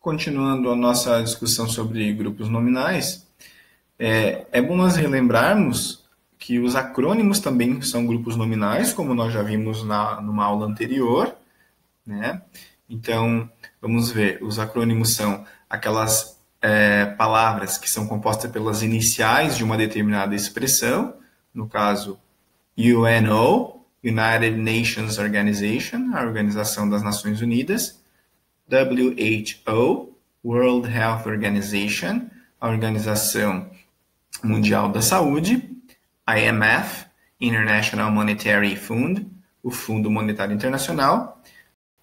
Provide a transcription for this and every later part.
continuando a nossa discussão sobre grupos nominais, é bom nós relembrarmos que os acrônimos também são grupos nominais, como nós já vimos numa aula anterior, né? Então, vamos ver, os acrônimos são aquelas palavras que são compostas pelas iniciais de uma determinada expressão, no caso, UNO, United Nations Organization, a Organização das Nações Unidas, WHO, World Health Organization, a Organização Mundial da Saúde, IMF, International Monetary Fund, o Fundo Monetário Internacional.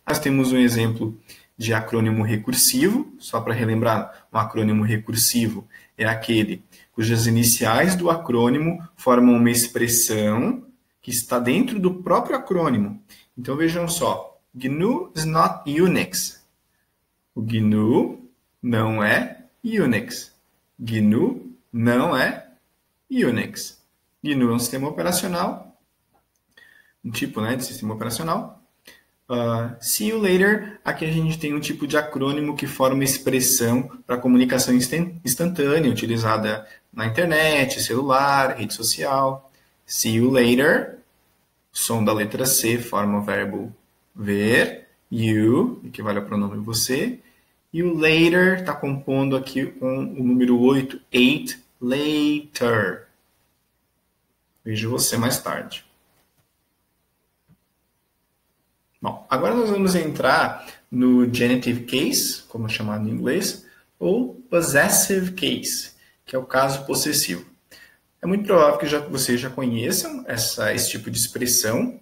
Nós temos um exemplo de acrônimo recursivo, só para relembrar, um acrônimo recursivo é aquele cujas iniciais do acrônimo formam uma expressão que está dentro do próprio acrônimo. Então vejam só, GNU is not Unix. O GNU não é Unix. GNU não é Unix. GNU é um sistema operacional, um tipo de sistema operacional. See you later, aqui a gente tem um tipo de acrônimo que forma expressão para comunicação instantânea, utilizada na internet, celular, rede social. See you later, som da letra C forma o verbo ver, you, equivale ao pronome você, e o later está compondo aqui com o número 8, later. Vejo você mais tarde. Bom, agora nós vamos entrar no genitive case, como é chamado em inglês, ou possessive case, que é o caso possessivo. É muito provável que vocês já conheçam esse tipo de expressão,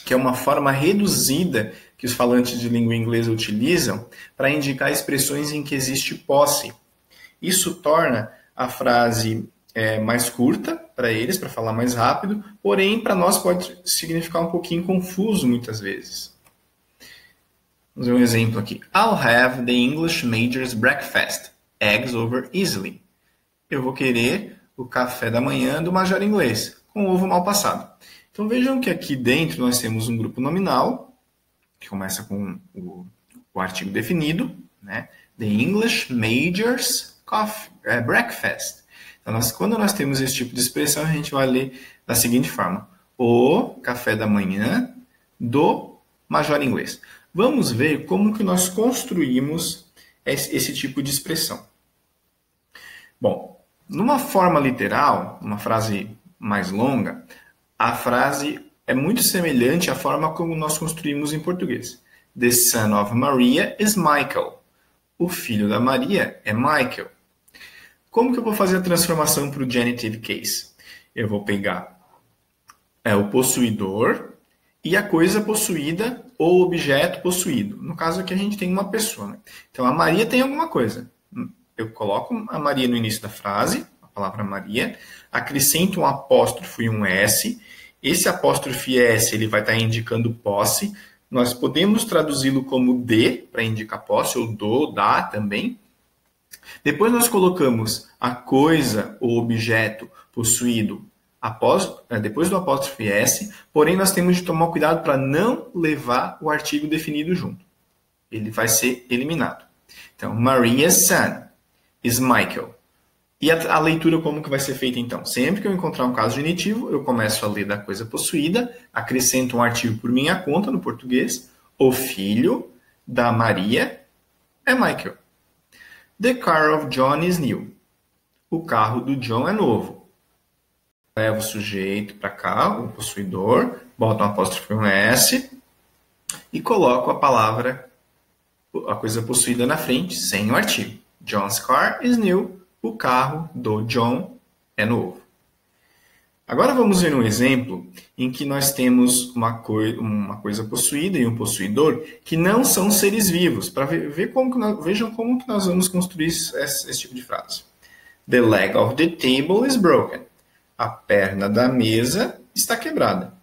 que é uma forma reduzida que os falantes de língua inglesa utilizam para indicar expressões em que existe posse. Isso torna a frase mais curta para eles, para falar mais rápido, porém, para nós pode significar um pouquinho confuso muitas vezes. Vamos ver um exemplo aqui. I'll have the English major's breakfast. Eggs over easily. Eu vou querer o café da manhã do major inglês, com ovo mal passado. Então vejam que aqui dentro nós temos um grupo nominal, que começa com o artigo definido, né? The English major's breakfast. Então, quando nós temos esse tipo de expressão, a gente vai ler da seguinte forma. O café da manhã do major inglês. Vamos ver como que nós construímos esse tipo de expressão. Bom, numa forma literal, uma frase mais longa, a frase é muito semelhante à forma como nós construímos em português. The son of Maria is Michael. O filho da Maria é Michael. Como que eu vou fazer a transformação para o genitive case? Eu vou pegar o possuidor e a coisa possuída ou objeto possuído. No caso aqui a gente tem uma pessoa. Né? Então a Maria tem alguma coisa. Eu coloco a Maria no início da frase, a palavra Maria, acrescento um apóstrofo e um S. Esse apóstrofe S ele vai estar indicando posse. Nós podemos traduzi-lo como de, para indicar posse, ou do, da também. Depois nós colocamos a coisa ou objeto possuído depois do apóstrofe S, porém nós temos de tomar cuidado para não levar o artigo definido junto. Ele vai ser eliminado. Então, Maria's son is Michael. E a leitura como que vai ser feita então? Sempre que eu encontrar um caso genitivo, eu começo a ler da coisa possuída, acrescento um artigo por minha conta no português, o filho da Maria é Michael. The car of John is new. O carro do John é novo. Levo o sujeito para cá, o possuidor, boto um apóstrofe e um S e coloco a palavra, a coisa possuída na frente, sem o artigo. John's car is new. O carro do John é novo. Agora vamos ver um exemplo em que nós temos uma coisa possuída e um possuidor que não são seres vivos, para vejam como que nós vamos construir esse tipo de frase. The leg of the table is broken. A perna da mesa está quebrada.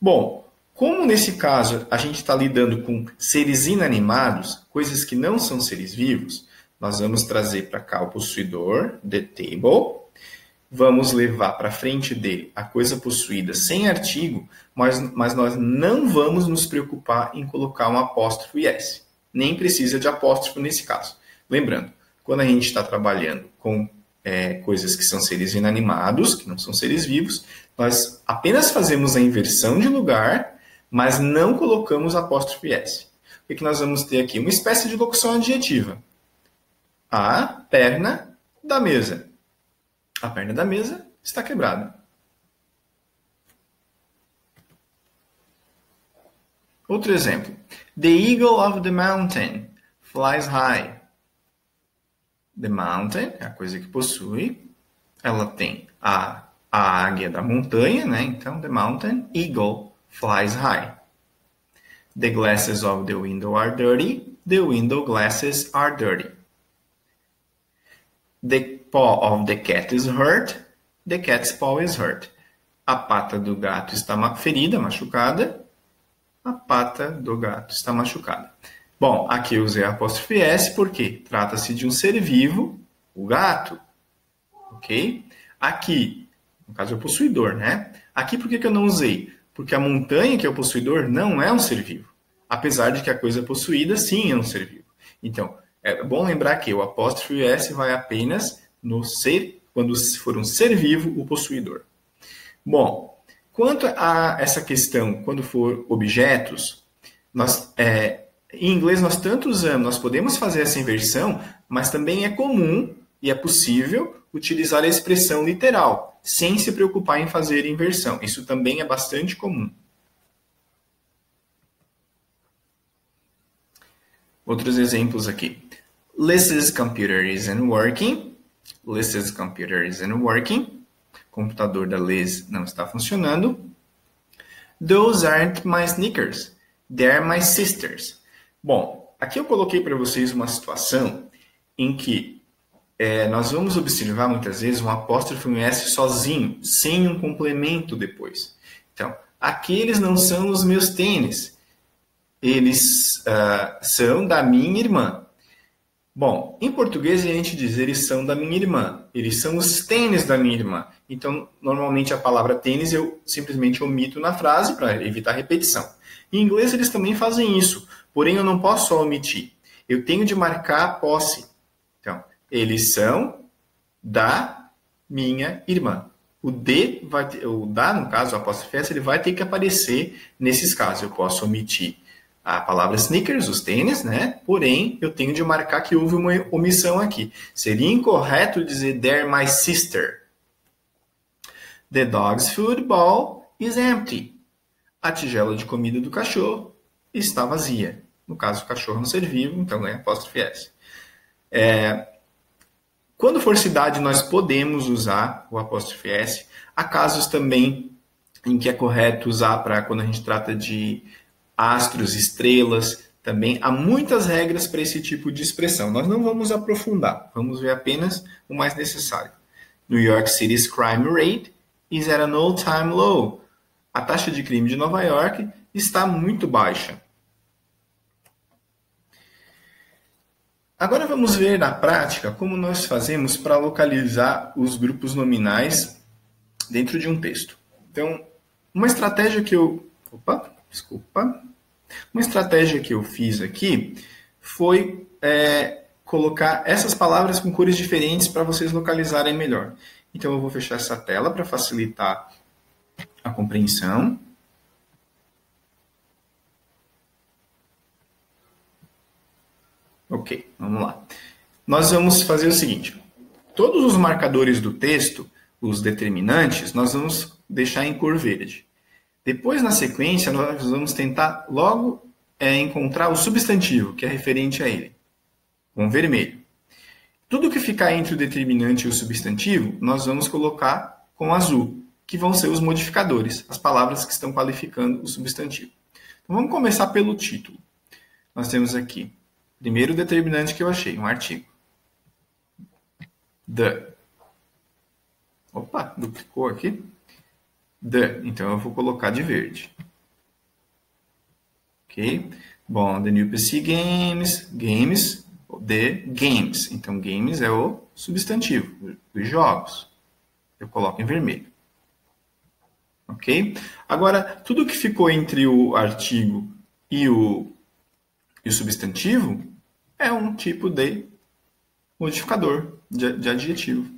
Bom, como nesse caso a gente está lidando com seres inanimados, coisas que não são seres vivos, nós vamos trazer para cá o possuidor, the table, vamos levar para frente dele a coisa possuída sem artigo, mas nós não vamos nos preocupar em colocar um apóstrofo e S. Nem precisa de apóstrofo nesse caso. Lembrando, quando a gente está trabalhando com coisas que são seres inanimados, que não são seres vivos, nós apenas fazemos a inversão de lugar, mas não colocamos apóstrofe S. O que nós vamos ter aqui? Uma espécie de locução adjetiva. A perna da mesa. A perna da mesa está quebrada. Outro exemplo. The eagle of the mountain flies high. The mountain é a coisa que possui. Ela tem a águia da montanha, né? Então, the mountain eagle flies high. The glasses of the window are dirty. The window glasses are dirty. The paw of the cat is hurt. The cat's paw is hurt. A pata do gato está ferida, machucada. A pata do gato está machucada. Bom, aqui eu usei a apóstrofe S porque trata-se de um ser vivo, o gato. Ok? Aqui, no caso é o possuidor, né? Aqui por que eu não usei? Porque a montanha, que é o possuidor, não é um ser vivo. Apesar de que a coisa possuída, sim, é um ser vivo. Então, é bom lembrar que o apóstrofe S vai apenas no ser, quando for um ser vivo, o possuidor. Bom, quanto a essa questão, quando for objetos, em inglês nós tanto usamos, nós podemos fazer essa inversão, mas também é comum e é possível utilizar a expressão literal, sem se preocupar em fazer inversão. Isso também é bastante comum. Outros exemplos aqui. Liz's computer isn't working. Liz's computer isn't working. O computador da Liz não está funcionando. Those aren't my sneakers. They're my sisters. Bom, aqui eu coloquei para vocês uma situação em que nós vamos observar muitas vezes um apóstrofe um S sozinho, sem um complemento depois. Então, aqueles não são os meus tênis. Eles são da minha irmã. Bom, em português a gente diz eles são da minha irmã. Eles são os tênis da minha irmã. Então, normalmente a palavra tênis eu simplesmente omito na frase para evitar repetição. Em inglês eles também fazem isso. Porém, eu não posso só omitir. Eu tenho de marcar a posse. Então, eles são da minha irmã. O da, no caso, o apóstrofe S, ele vai ter que aparecer nesses casos. Eu posso omitir a palavra sneakers, os tênis, né? Porém, eu tenho de marcar que houve uma omissão aqui. Seria incorreto dizer they're my sister. The dog's food bowl is empty. A tigela de comida do cachorro está vazia. No caso, o cachorro é um ser vivo, então é apóstrofe S. Quando for cidade, nós podemos usar o apóstrofe S. Há casos também em que é correto usar para quando a gente trata de astros, estrelas, também. Há muitas regras para esse tipo de expressão. Nós não vamos aprofundar, vamos ver apenas o mais necessário. New York City's crime rate is at an all-time low. A taxa de crime de Nova York está muito baixa. Agora vamos ver na prática como nós fazemos para localizar os grupos nominais dentro de um texto. Então, uma estratégia que eu fiz aqui foi colocar essas palavras com cores diferentes para vocês localizarem melhor. Então, eu vou fechar essa tela para facilitar a compreensão. Ok, vamos lá. Nós vamos fazer o seguinte. Todos os marcadores do texto, os determinantes, nós vamos deixar em cor verde. Depois, na sequência, nós vamos tentar logo encontrar o substantivo, que é referente a ele, com vermelho. Tudo que ficar entre o determinante e o substantivo, nós vamos colocar com azul, que vão ser os modificadores, as palavras que estão qualificando o substantivo. Então, vamos começar pelo título. Nós temos aqui, primeiro determinante que eu achei, um artigo. The. Opa, duplicou aqui. The. Então, eu vou colocar de verde. Ok? Bom, the new PC games. Games. The games. Então, games é o substantivo dos jogos. Eu coloco em vermelho. Ok? Agora, tudo que ficou entre o artigo e o substantivo é um tipo de modificador de adjetivo.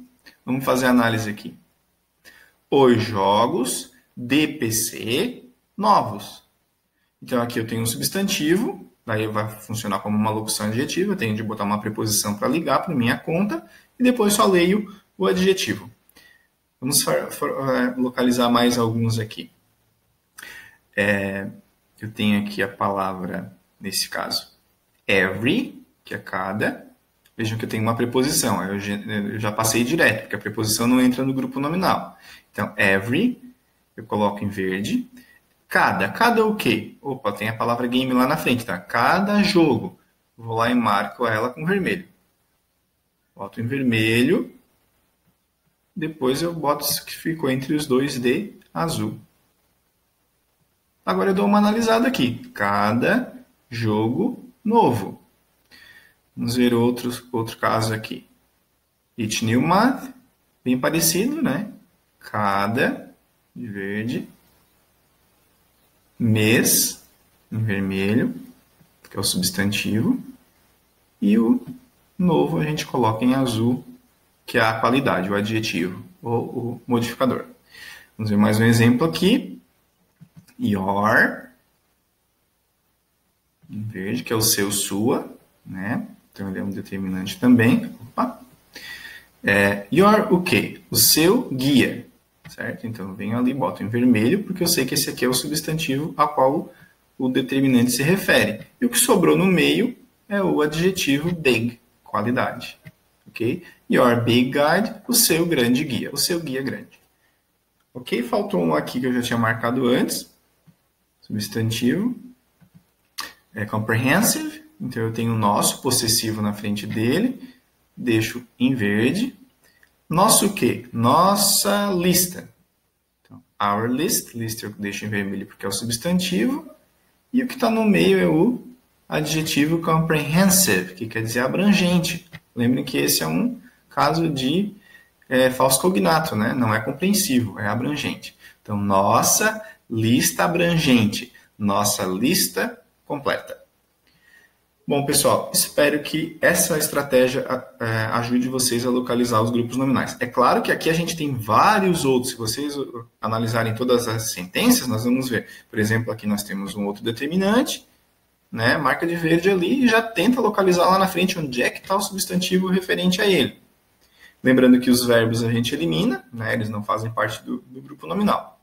Vamos fazer a análise aqui. Os jogos de PC novos. Então, aqui eu tenho um substantivo, daí vai funcionar como uma locução adjetiva, eu tenho de botar uma preposição para ligar para minha conta, e depois só leio o adjetivo. Vamos localizar mais alguns aqui. Eu tenho aqui a palavra, nesse caso, every, que é cada. Vejam que eu tenho uma preposição, eu já passei direto, porque a preposição não entra no grupo nominal. Então, every, eu coloco em verde. Cada o quê? Opa, tem a palavra game lá na frente, tá? Cada jogo. Vou lá e marco ela com vermelho. Boto em vermelho. Depois eu boto isso que ficou entre os dois de azul. Agora eu dou uma analisada aqui. Cada jogo novo. Vamos ver outro caso aqui. Each new month. Bem parecido, né? Cada, de verde. Mês, em vermelho, que é o substantivo. E o novo a gente coloca em azul, que é a qualidade, o adjetivo, ou o modificador. Vamos ver mais um exemplo aqui. Your, em verde, que é o seu, sua, né? Então ele é um determinante também. Opa. Your o quê? O seu guia, certo? Então eu venho ali, boto em vermelho, porque eu sei que esse aqui é o substantivo a qual o determinante se refere. E o que sobrou no meio é o adjetivo big, qualidade. Ok? Your big guide, o seu grande guia, o seu guia grande. Ok? Faltou um aqui que eu já tinha marcado antes. Substantivo. Comprehensive. Então, eu tenho o nosso possessivo na frente dele. Deixo em verde. Nosso o quê? Nossa lista. Então, our list. List eu deixo em vermelho porque é o substantivo. E o que está no meio é o adjetivo comprehensive, que quer dizer abrangente. Lembrem que esse é um caso de falso cognato, né? Não é compreensivo, é abrangente. Então, nossa lista abrangente, nossa lista completa. Bom, pessoal, espero que essa estratégia ajude vocês a localizar os grupos nominais. É claro que aqui a gente tem vários outros. Se vocês analisarem todas as sentenças, nós vamos ver. Por exemplo, aqui nós temos um outro determinante, né? Marca de verde ali e já tenta localizar lá na frente onde é que está o substantivo referente a ele. Lembrando que os verbos a gente elimina, né? Eles não fazem parte do grupo nominal.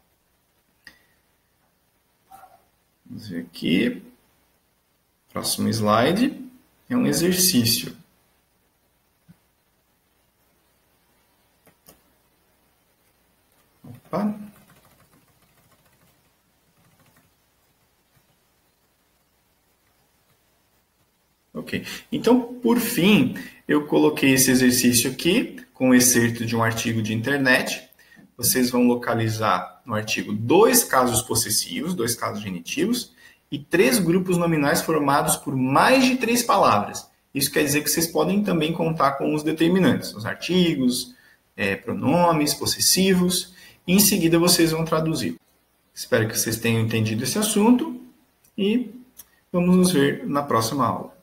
Vamos ver aqui. Próximo slide é um exercício. Opa. Ok. Então, por fim, eu coloquei esse exercício aqui com o excerto de um artigo de internet. Vocês vão localizar no artigo 2 casos possessivos, 2 casos genitivos, e 3 grupos nominais formados por mais de 3 palavras. Isso quer dizer que vocês podem também contar com os determinantes, os artigos, pronomes, possessivos, e em seguida vocês vão traduzir. Espero que vocês tenham entendido esse assunto e vamos nos ver na próxima aula.